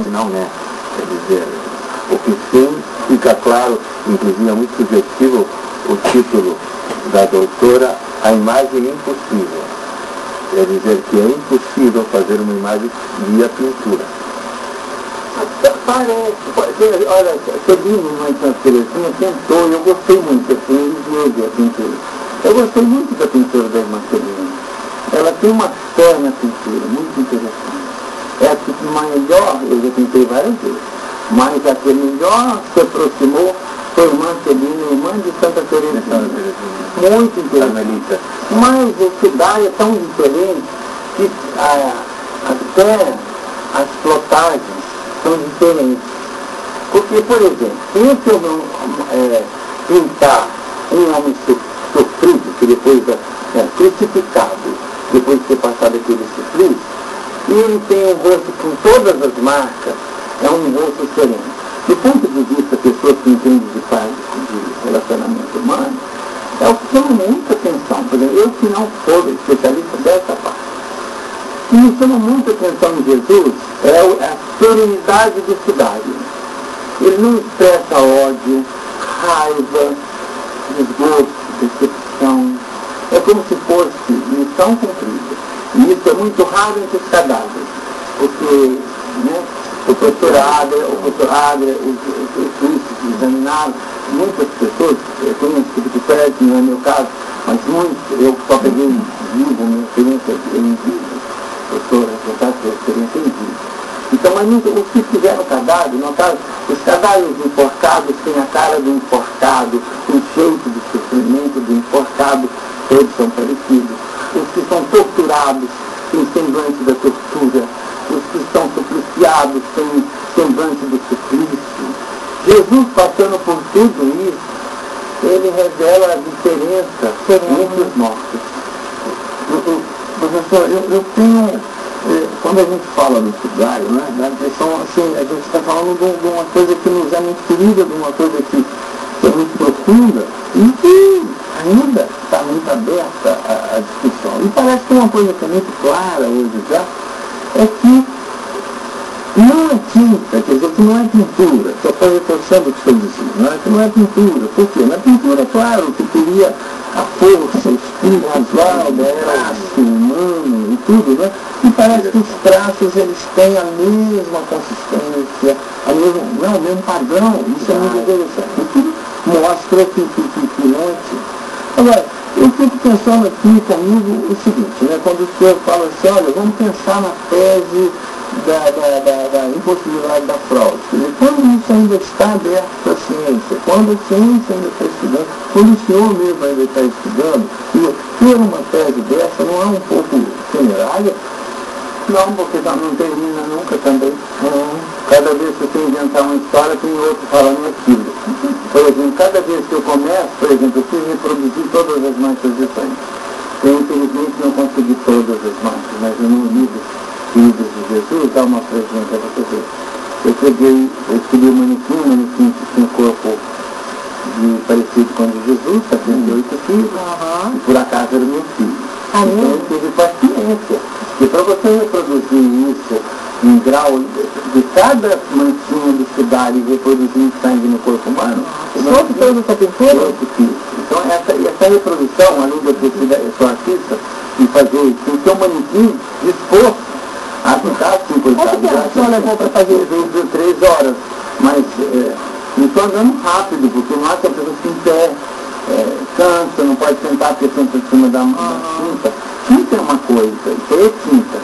Não, né? Quer dizer, o que sim fica claro, inclusive é muito sugestivo o título da doutora, A Imagem Impossível. Quer dizer que é impossível fazer uma imagem via pintura. Parece, olha, Sebino, uma Terezinha tentou, eu gostei muito, assim, de a pintura. Eu gostei muito da pintura da irmã Celina. Ela tem uma fé na pintura, muito interessante. É a que melhor, eu já pintei várias vezes, mas a que melhor se aproximou foi a irmã Celina, irmã de Santa Terezinha. Muito interessante. Mas o que dá é tão diferente que até as flotagens são diferentes. Porque, por exemplo, se eu pintar um homem sofrido, que depois é crucificado, depois de ter passado aquele suplício, e ele tem um rosto com todas as marcas, é um rosto sereno. Do ponto de vista da pessoa que entende de paz, de relacionamento humano, é o que chama muita atenção. Por exemplo, eu que não sou especialista dessa parte, o que me chama muita atenção em Jesus é a serenidade do cidade. Ele não expressa ódio, raiva, desgosto, decepção. É como se fosse missão cumprida. E isso é muito raro entre os cadáveres, porque o torturado, os juízes examinaram, muitas pessoas, eu conheço tipo de prédio, não é meu caso, mas muitos, eu só peguei vivo, minha experiência em vivo, eu sou responsável pela experiência em vivo. Então, mas os que fizeram cadáver, no caso, os cadáveres enforcados têm a cara do enforcado, o jeito de sofrimento do enforcado, todos são parecidos. Os que são torturados têm semblante da tortura, os que são supliciados têm semblante do suplício. Jesus, passando por tudo isso, ele revela a diferença entre os mortos. Professor, eu tenho... Quando a gente fala do Sudário, né, dá a impressão, assim, a gente está falando de uma coisa que nos é muito querida, de uma coisa que é muito profunda e que ainda está muito aberta à discussão. E parece que uma coisa que é muito clara hoje já é que não é tinta, quer dizer, que não é pintura, que eu estou reforçando o que eu disse, que não é pintura. Por quê? Na pintura, claro, que teria a força, o espírito visual, o traço humano e tudo, né? E parece que os traços, eles têm a mesma consistência, o mesmo padrão. Isso é muito interessante. E tudo mostra que não é tinta. Agora, eu fico pensando aqui comigo o seguinte, né? Quando o senhor fala assim, olha, vamos pensar na tese da impossibilidade da fraude. Quer dizer, quando isso ainda está aberto à ciência, quando a ciência ainda está estudando, quando o senhor mesmo ainda está estudando, ter uma tese dessa não é um pouco temerária? Não, porque não termina nunca também. Cada vez que você inventar uma história, tem outro falando aquilo. Por exemplo, cada vez que eu começo, por exemplo, eu fui reproduzir todas as manchas de sangue. Eu, infelizmente, não consegui todas as manchas, mas no livro Filhos de Jesus, dá uma presente para você ver. Eu escolhi um manequim que tinha um corpo parecido com o de Jesus, 78 filhos, e por acaso era meu filho. Então eu tive paciência. E para você reproduzir isso em grau de cada manchinha do sudário e reproduzir sangue no corpo humano, todo essa pintura? Então essa reprodução, além de eu sou artista, e fazer, tem que ter um manequim disposto a pintar 5 horas. A senhora levou para fazer 3 horas, mas não estou andando rápido, porque não há que a pessoa se em pé, cansa, não pode sentar porque senta em cima da tinta. Tinta é uma coisa, isso é tinta.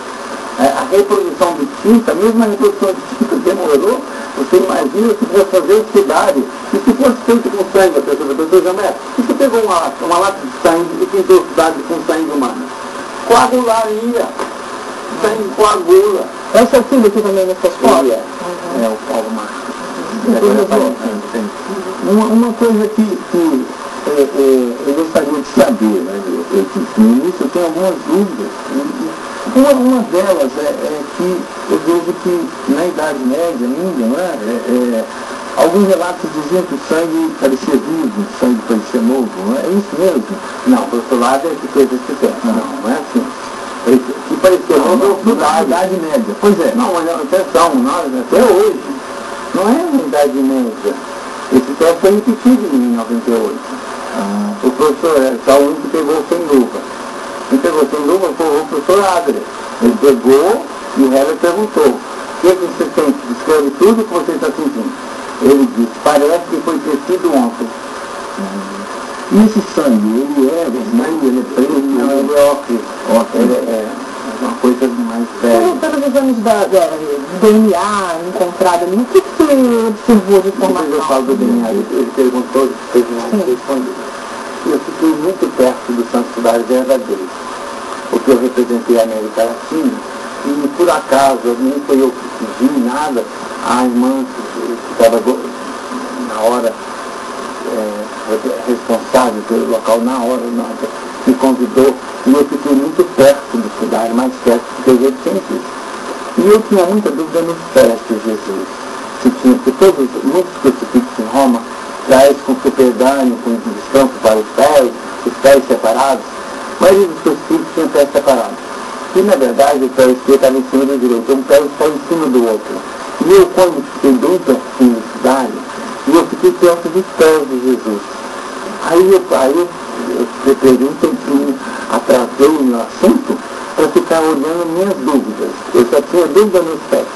A reprodução de tinta, mesmo a reprodução de tinta demorou, você imagina se fosse fazer o sudário, e se fosse feito com sangue, a pessoa já é. Se você pegou uma lata de sangue e pintou o sudário com sangue humano, coagularia. Sangue coagula. Essa filha aqui também nessa escola? É o Paulo Marcos. Uma coisa que eu gostaria de saber, né? Eu disse no início, eu tenho algumas dúvidas. Uma delas é que eu vejo que na Idade Média ainda, não é? Alguns relatos diziam que o sangue parecia vivo, o sangue parecia novo, não é isso mesmo? Não, por outro lado é que coisas que tem. Não é assim. que parecia na Idade Média. Pois é. Não, mas atenção, nós, até hoje, não é na Idade Média. Esse teste foi repetido em 1998. O professor, só um que pegou sem luva. Quem pegou sem luva foi o professor Adler. Ele pegou e o Heller perguntou: o que você sente? Descreve tudo o que você está sentindo. Ele disse: parece que foi tecido ontem. E esse sangue, ele é vermelho, ele é preto? Não, ele é ocre. Ele é uma coisa mais velha. Pelos exames do DNA encontrado ali, o que você observou de informação? Eu falo do DNA, ele perguntou, fez uma responder. Eu fiquei muito perto do Santo Sudário verdadeiro, porque eu representei a América Latina, e por acaso, nem foi eu que pedi nada, a irmã que estava na hora responsável pelo local, na hora, me convidou, e eu fiquei muito perto do Sudário, mais perto do que eu já tinha visto. E eu tinha muita dúvida nos pés de Jesus. Se tinha, porque muitos crucifixos em Roma traz com superdâneo, com descanso para os pés separados. A maioria dos crucifixos tinha pés separados. E na verdade o pé esquerdo estava em cima do direito, um pé está em cima do outro. E eu, quando fiquei bem pertinho do Sudário, e eu fiquei perto dos pés de Jesus. Aí eu preparei um tempinho, atrasei o meu assunto para ficar olhando minhas dúvidas. Eu só tinha dúvida nos pés.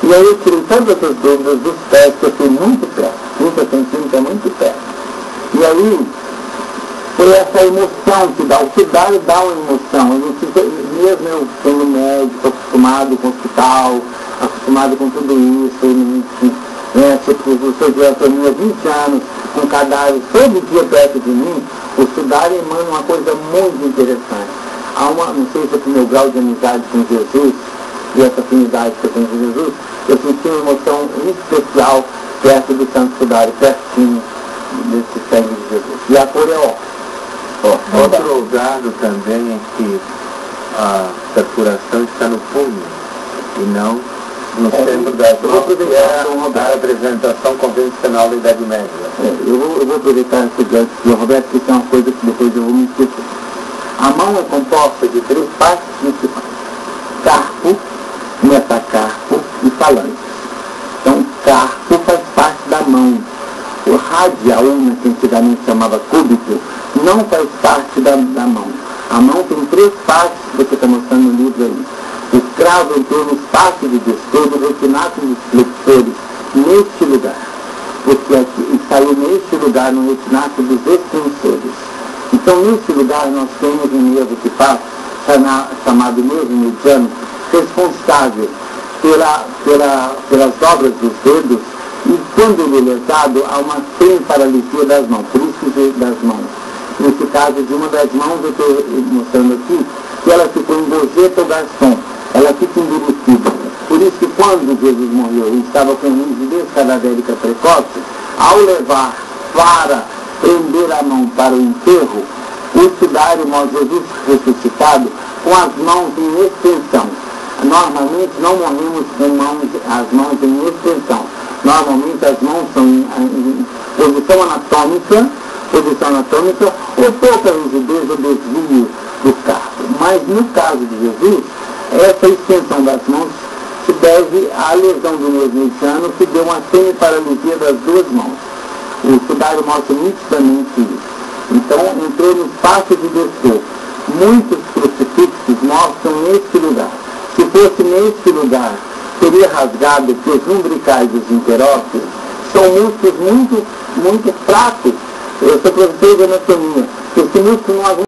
E aí eu tirei todas as dúvidas dos pés, que eu fui muito perto, 30 centímetros é muito perto. E aí foi essa emoção que dá, o Sudário dá uma emoção. Mesmo eu sendo médico, acostumado com o hospital, acostumado com tudo isso, eu sou de anatomia há 20 anos, com cadáveres todo dia perto de mim, o Sudário emana uma coisa muito interessante. Não sei se é o meu grau de amizade com Jesus, e essa afinidade que eu tenho com Jesus, eu senti uma emoção especial perto do Santo Sudário, pertinho desse sangue de Jesus. E a cor é outro dado também é que a perfuração está no punho e não no centro das mãos, que é a representação convencional da Idade Média. Eu vou aproveitar esse gancho do Roberto, que isso é uma coisa que depois eu vou me esquecer. A mão é composta de 3 partes principais: carpo, metacarpo e falange. Então, carpo faz parte da mão. O rádia ulna, que antigamente chamava cúbito, não faz parte da mão. A mão tem 3 partes, você está mostrando no livro aí. O cravo entrou no espaço de despejo, retinato dos flexores, neste lugar. Porque aqui saiu neste lugar, no retinato dos extensores. Então, nesse lugar, nós temos um nervo que passa, chamado nervo mediano, responsável pelas dobras dos dedos, e quando ele é lesado, há uma semi-paralisia das mãos, por isso das mãos. Nesse caso, de uma das mãos, eu estou mostrando aqui, que ela ficou em gorjeta ou garçom, ela fica endurecida. Por isso que quando Jesus morreu e estava com rigidez cadavérica precoce, ao levar para prender a mão para o enterro, o Sudário mostra Jesus ressuscitado com as mãos em extensão. Normalmente não morremos com as mãos em extensão. Normalmente as mãos são em posição anatômica ou pouca rigidez ou desvio do carpo. Mas no caso de Jesus, essa extensão das mãos se deve à lesão do nervo mediano, que deu uma semi-paralisia das 2 mãos. O Sudário mostra nitidamente isso. Então, entrou no espaço de descer. Muitos crucifixos mostram neste lugar. Se fosse neste lugar, seria rasgado, que os umbricais e os interóculos são músculos muito, muito fracos. Eu sou professor de anatomia. Esse músculo não